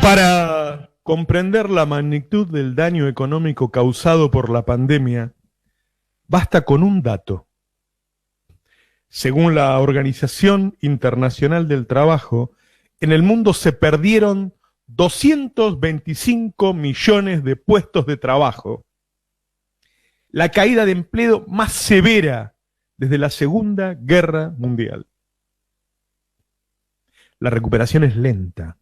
Para comprender la magnitud del daño económico causado por la pandemia, basta con un dato. Según la Organización Internacional del Trabajo, en el mundo se perdieron 225 millones de puestos de trabajo. La caída de empleo más severa desde la Segunda Guerra Mundial. La recuperación es lenta,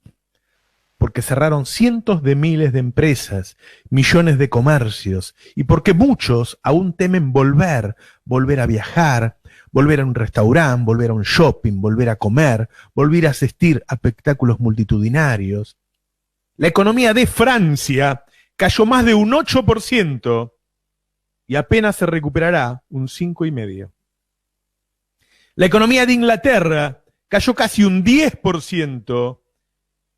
porque cerraron cientos de miles de empresas, millones de comercios, y porque muchos aún temen volver a viajar, volver a un restaurante, volver a un shopping, volver a comer, volver a asistir a espectáculos multitudinarios. La economía de Francia cayó más de un 8% y apenas se recuperará un 5,5%. La economía de Inglaterra cayó casi un 10%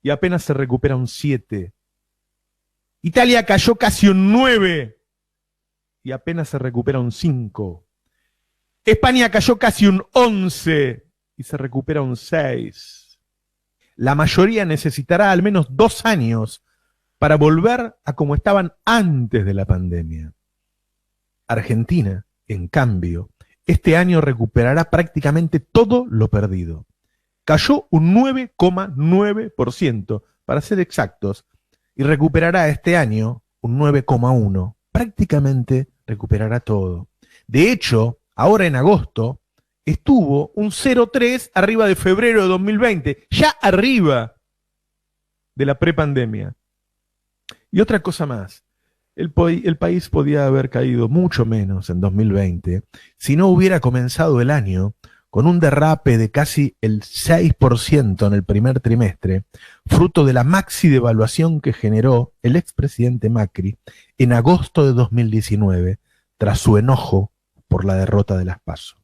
y apenas se recupera un 7%. Italia cayó casi un 9% y apenas se recupera un 5%. España cayó casi un 11% y se recupera un 6%. La mayoría necesitará al menos 2 años para volver a como estaban antes de la pandemia. Argentina, en cambio, este año recuperará prácticamente todo lo perdido. Cayó un 9,9%, para ser exactos, y recuperará este año un 9,1%. Prácticamente recuperará todo. De hecho, ahora en agosto, estuvo un 0,3% arriba de febrero de 2020, ya arriba de la prepandemia. Y otra cosa más, el país podía haber caído mucho menos en 2020 si no hubiera comenzado el año con un derrape de casi el 6% en el primer trimestre, fruto de la maxi devaluación que generó el expresidente Macri en agosto de 2019, tras su enojo por la derrota de las PASO.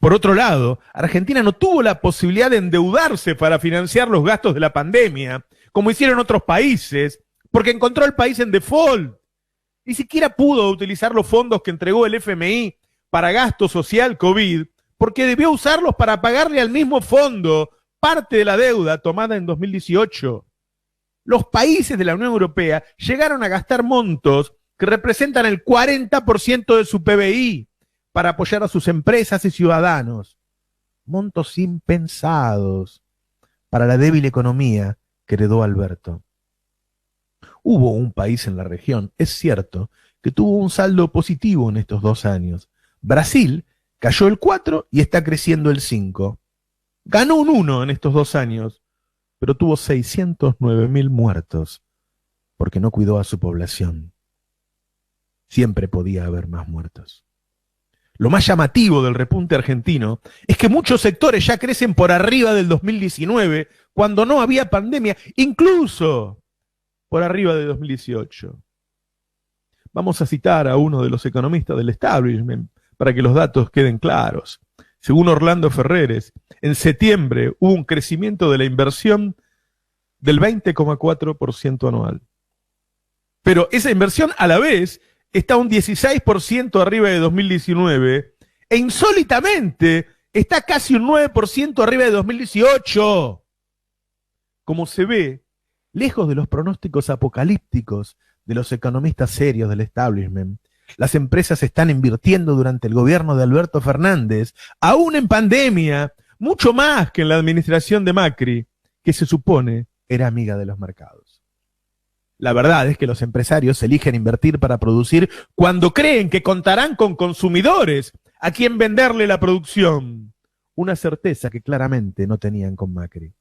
Por otro lado, Argentina no tuvo la posibilidad de endeudarse para financiar los gastos de la pandemia, como hicieron otros países, porque encontró al país en default. Ni siquiera pudo utilizar los fondos que entregó el FMI para gasto social COVID, porque debió usarlos para pagarle al mismo fondo parte de la deuda tomada en 2018. Los países de la Unión Europea llegaron a gastar montos que representan el 40% de su PBI para apoyar a sus empresas y ciudadanos. Montos impensados para la débil economía que heredó Alberto. Hubo un país en la región, es cierto, que tuvo un saldo positivo en estos 2 años. Brasil cayó el 4% y está creciendo el 5%. Ganó un 1% en estos 2 años, pero tuvo 609.000 muertos porque no cuidó a su población. Siempre podía haber más muertos. Lo más llamativo del repunte argentino es que muchos sectores ya crecen por arriba del 2019, cuando no había pandemia, incluso por arriba de 2018. Vamos a citar a uno de los economistas del establishment para que los datos queden claros. Según Orlando Ferreres, en septiembre hubo un crecimiento de la inversión del 20,4% anual. Pero esa inversión a la vez está un 16% arriba de 2019 e insólitamente está casi un 9% arriba de 2018. Como se ve, lejos de los pronósticos apocalípticos de los economistas serios del establishment, las empresas están invirtiendo durante el gobierno de Alberto Fernández, aún en pandemia, mucho más que en la administración de Macri, que se supone era amiga de los mercados. La verdad es que los empresarios eligen invertir para producir cuando creen que contarán con consumidores a quien venderle la producción, una certeza que claramente no tenían con Macri.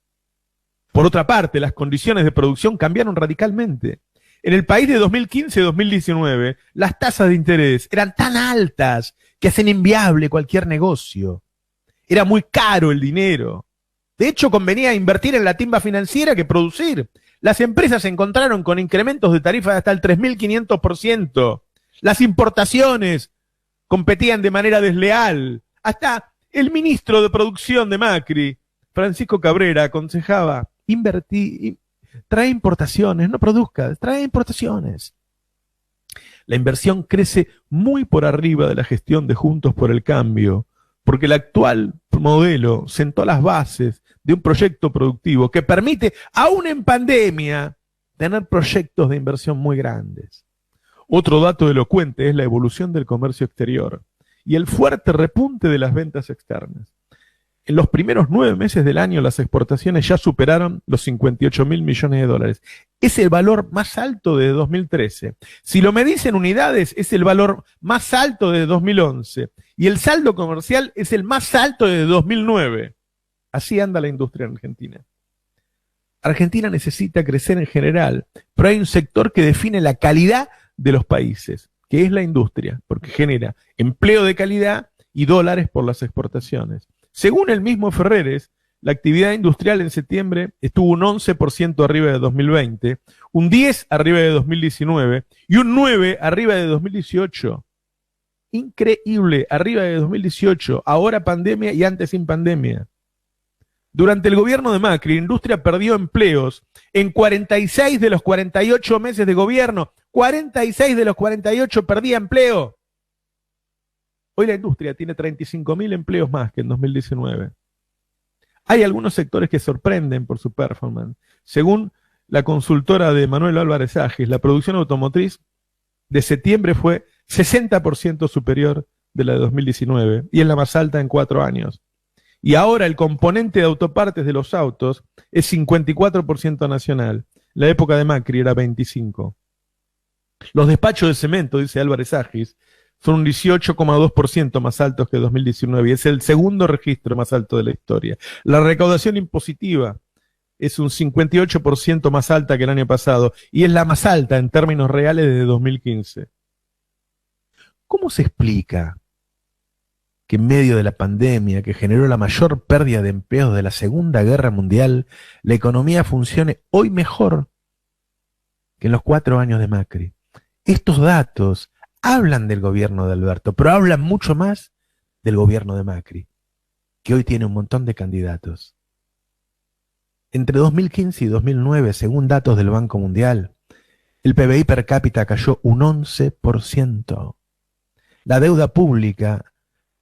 Por otra parte, las condiciones de producción cambiaron radicalmente. En el país de 2015-2019, las tasas de interés eran tan altas que hacen inviable cualquier negocio. Era muy caro el dinero. De hecho, convenía invertir en la timba financiera que producir. Las empresas se encontraron con incrementos de tarifas de hasta el 3.500%. Las importaciones competían de manera desleal. Hasta el ministro de Producción de Macri, Francisco Cabrera, aconsejaba: invertir, trae importaciones, no produzcas, trae importaciones. La inversión crece muy por arriba de la gestión de Juntos por el Cambio, porque el actual modelo sentó las bases de un proyecto productivo que permite, aún en pandemia, tener proyectos de inversión muy grandes. Otro dato elocuente es la evolución del comercio exterior y el fuerte repunte de las ventas externas. En los primeros 9 meses del año, las exportaciones ya superaron los 58.000 millones de dólares. Es el valor más alto de 2013. Si lo medís en unidades, es el valor más alto de 2011. Y el saldo comercial es el más alto de 2009. Así anda la industria en Argentina. Argentina necesita crecer en general, pero hay un sector que define la calidad de los países, que es la industria, porque genera empleo de calidad y dólares por las exportaciones. Según el mismo Ferreres, la actividad industrial en septiembre estuvo un 11% arriba de 2020, un 10% arriba de 2019 y un 9% arriba de 2018. Increíble, arriba de 2018, ahora pandemia y antes sin pandemia. Durante el gobierno de Macri, la industria perdió empleos en 46 de los 48 meses de gobierno. 46 de los 48 perdía empleo. Hoy la industria tiene 35.000 empleos más que en 2019. Hay algunos sectores que sorprenden por su performance. Según la consultora de Manuel Álvarez Agis, la producción automotriz de septiembre fue 60% superior de la de 2019 y es la más alta en 4 años. Y ahora el componente de autopartes de los autos es 54% nacional. La época de Macri era 25%. Los despachos de cemento, dice Álvarez Agis, son un 18,2% más altos que 2019 y es el segundo registro más alto de la historia. La recaudación impositiva es un 58% más alta que el año pasado y es la más alta en términos reales desde 2015. ¿Cómo se explica que en medio de la pandemia que generó la mayor pérdida de empleos de la Segunda Guerra Mundial, la economía funcione hoy mejor que en los 4 años de Macri? Estos datos hablan del gobierno de Alberto, pero hablan mucho más del gobierno de Macri, que hoy tiene un montón de candidatos. Entre 2015 y 2009, según datos del Banco Mundial, el PBI per cápita cayó un 11%. La deuda pública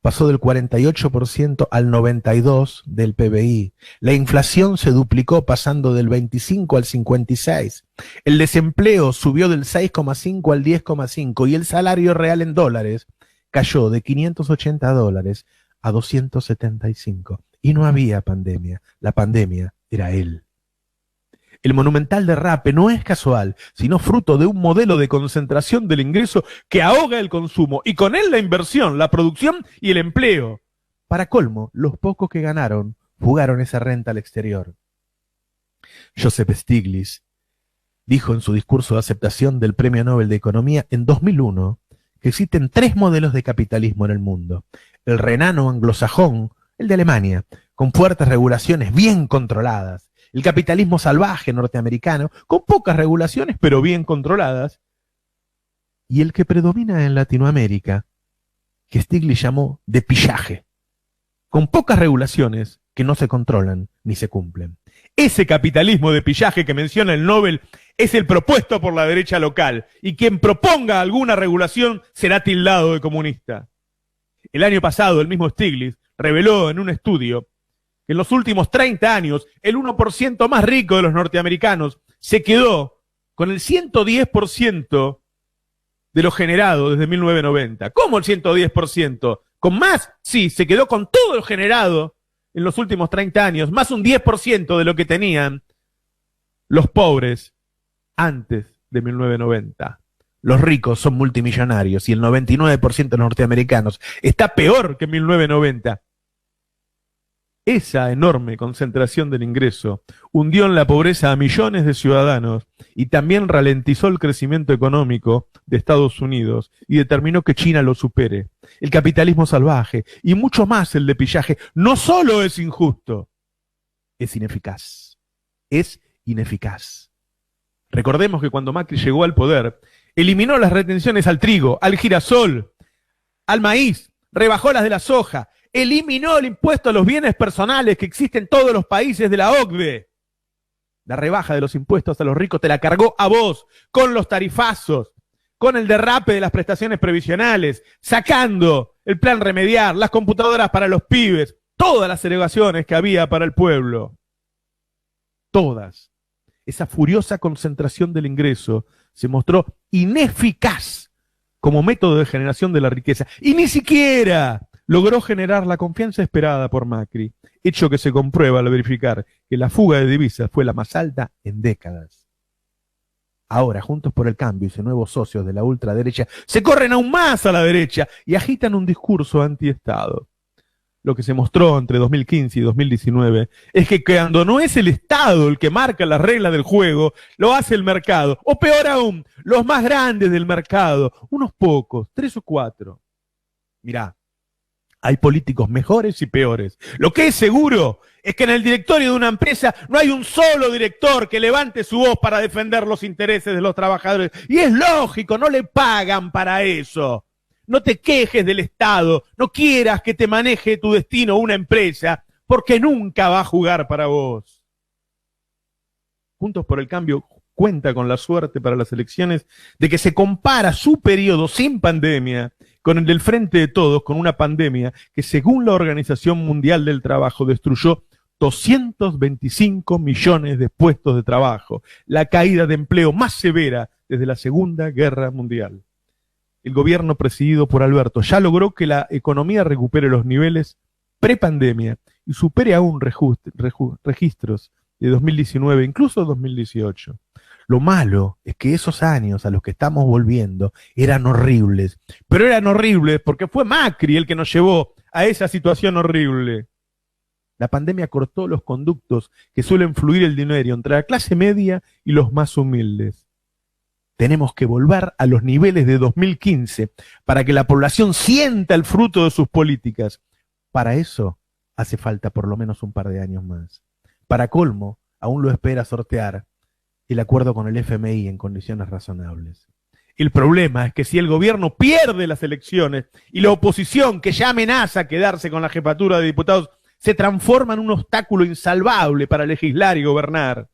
pasó del 48% al 92% del PBI. La inflación se duplicó pasando del 25 al 56%. El desempleo subió del 6,5 al 10,5 y el salario real en dólares cayó de $580 a 275. Y no había pandemia. La pandemia era él. El monumental derrape no es casual, sino fruto de un modelo de concentración del ingreso que ahoga el consumo y con él la inversión, la producción y el empleo. Para colmo, los pocos que ganaron fugaron esa renta al exterior. Joseph Stiglitz dijo en su discurso de aceptación del Premio Nobel de Economía en 2001 que existen 3 modelos de capitalismo en el mundo. El renano anglosajón, el de Alemania, con fuertes regulaciones bien controladas. El capitalismo salvaje norteamericano, con pocas regulaciones pero bien controladas, y el que predomina en Latinoamérica, que Stiglitz llamó de pillaje, con pocas regulaciones que no se controlan ni se cumplen. Ese capitalismo de pillaje que menciona el Nobel es el propuesto por la derecha local, y quien proponga alguna regulación será tildado de comunista. El año pasado, el mismo Stiglitz reveló en un estudio que en los últimos 30 años, el 1% más rico de los norteamericanos se quedó con el 110% de lo generado desde 1990. ¿Cómo el 110%? ¿Con más? Sí, se quedó con todo lo generado en los últimos 30 años, más un 10% de lo que tenían los pobres antes de 1990. Los ricos son multimillonarios y el 99% de los norteamericanos está peor que en 1990. Esa enorme concentración del ingreso hundió en la pobreza a millones de ciudadanos y también ralentizó el crecimiento económico de Estados Unidos y determinó que China lo supere. El capitalismo salvaje y mucho más el de pillaje no solo es injusto, es ineficaz. Es ineficaz. Recordemos que cuando Macri llegó al poder, eliminó las retenciones al trigo, al girasol, al maíz, rebajó las de la soja, eliminó el impuesto a los bienes personales que existe en todos los países de la OCDE. La rebaja de los impuestos a los ricos te la cargó a vos, con los tarifazos, con el derrape de las prestaciones previsionales, sacando el plan remediar, las computadoras para los pibes. todas las erogaciones que había para el pueblo. Todas. Esa furiosa concentración del ingreso se mostró ineficaz como método de generación de la riqueza. Y ni siquiera logró generar la confianza esperada por Macri, hecho que se comprueba al verificar que la fuga de divisas fue la más alta en décadas. Ahora, Juntos por el Cambio y sus nuevos socios de la ultraderecha se corren aún más a la derecha y agitan un discurso antiestado. Lo que se mostró entre 2015 y 2019 es que cuando no es el Estado el que marca las reglas del juego, lo hace el mercado. O peor aún, los más grandes del mercado, unos pocos, 3 o 4. Mirá, hay políticos mejores y peores. Lo que es seguro es que en el directorio de una empresa no hay un solo director que levante su voz para defender los intereses de los trabajadores. Y es lógico, no le pagan para eso. No te quejes del Estado, no quieras que te maneje tu destino una empresa, porque nunca va a jugar para vos. Juntos por el Cambio cuenta con la suerte para las elecciones de que se compara su periodo sin pandemia con el del Frente de Todos, con una pandemia que según la Organización Mundial del Trabajo destruyó 225 millones de puestos de trabajo, la caída de empleo más severa desde la Segunda Guerra Mundial. El gobierno presidido por Alberto ya logró que la economía recupere los niveles prepandemia y supere aún registros de 2019, incluso 2018. Lo malo es que esos años a los que estamos volviendo eran horribles, pero eran horribles porque fue Macri el que nos llevó a esa situación horrible. La pandemia cortó los conductos que suelen fluir el dinero entre la clase media y los más humildes. Tenemos que volver a los niveles de 2015 para que la población sienta el fruto de sus políticas. Para eso hace falta por lo menos un par de años más. Para colmo, aún lo espera sortear el acuerdo con el FMI en condiciones razonables. El problema es que si el gobierno pierde las elecciones y la oposición, que ya amenaza quedarse con la jefatura de diputados, se transforma en un obstáculo insalvable para legislar y gobernar.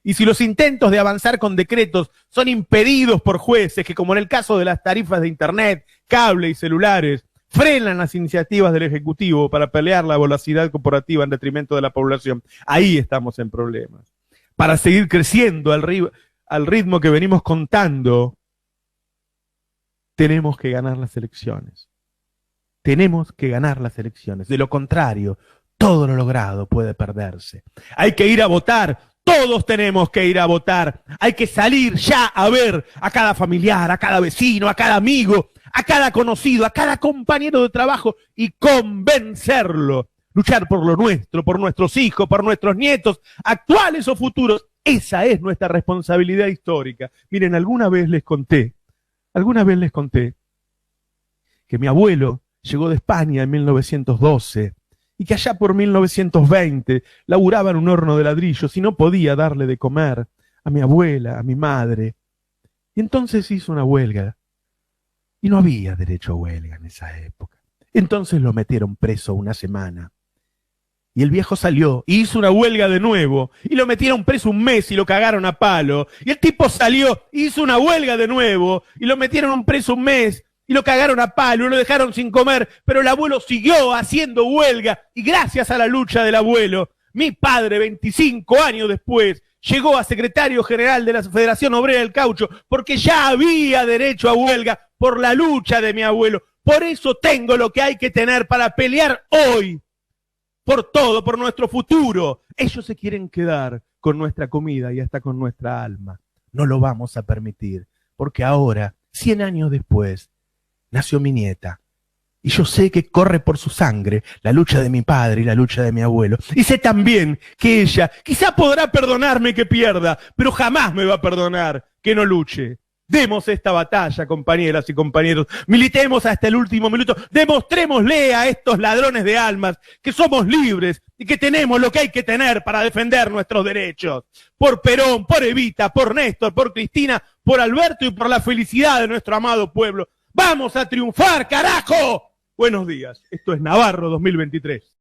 Y si los intentos de avanzar con decretos son impedidos por jueces que, como en el caso de las tarifas de internet, cable y celulares, frenan las iniciativas del Ejecutivo para pelear la voracidad corporativa en detrimento de la población, ahí estamos en problemas. Para seguir creciendo al ritmo que venimos contando, tenemos que ganar las elecciones. Tenemos que ganar las elecciones. De lo contrario, todo lo logrado puede perderse. Hay que ir a votar. Todos tenemos que ir a votar. Hay que salir ya a ver a cada familiar, a cada vecino, a cada amigo, a cada conocido, a cada compañero de trabajo y convencerlo. Luchar por lo nuestro, por nuestros hijos, por nuestros nietos, actuales o futuros. Esa es nuestra responsabilidad histórica. Miren, alguna vez les conté que mi abuelo llegó de España en 1912 y que allá por 1920 laburaba en un horno de ladrillos y no podía darle de comer a mi abuela, a mi madre. Y entonces hizo una huelga. Y no había derecho a huelga en esa época. Entonces lo metieron preso una semana. Y el viejo salió y hizo una huelga de nuevo. Y lo metieron preso un mes y lo cagaron a palo. Y el tipo salió, hizo una huelga de nuevo y lo metieron preso un mes. Y lo cagaron a palo, y lo dejaron sin comer, pero el abuelo siguió haciendo huelga, y gracias a la lucha del abuelo, mi padre, 25 años después, llegó a secretario general de la Federación Obrera del Caucho, porque ya había derecho a huelga por la lucha de mi abuelo. Por eso tengo lo que hay que tener para pelear hoy, por todo, por nuestro futuro. Ellos se quieren quedar con nuestra comida y hasta con nuestra alma. No lo vamos a permitir, porque ahora, 100 años después, nació mi nieta, y yo sé que corre por su sangre la lucha de mi padre y la lucha de mi abuelo. Y sé también que ella quizá podrá perdonarme que pierda, pero jamás me va a perdonar que no luche. Demos esta batalla, compañeras y compañeros. Militemos hasta el último minuto. Demostrémosle a estos ladrones de almas que somos libres y que tenemos lo que hay que tener para defender nuestros derechos. Por Perón, por Evita, por Néstor, por Cristina, por Alberto y por la felicidad de nuestro amado pueblo. ¡Vamos a triunfar, carajo! Buenos días. Esto es Navarro 2023.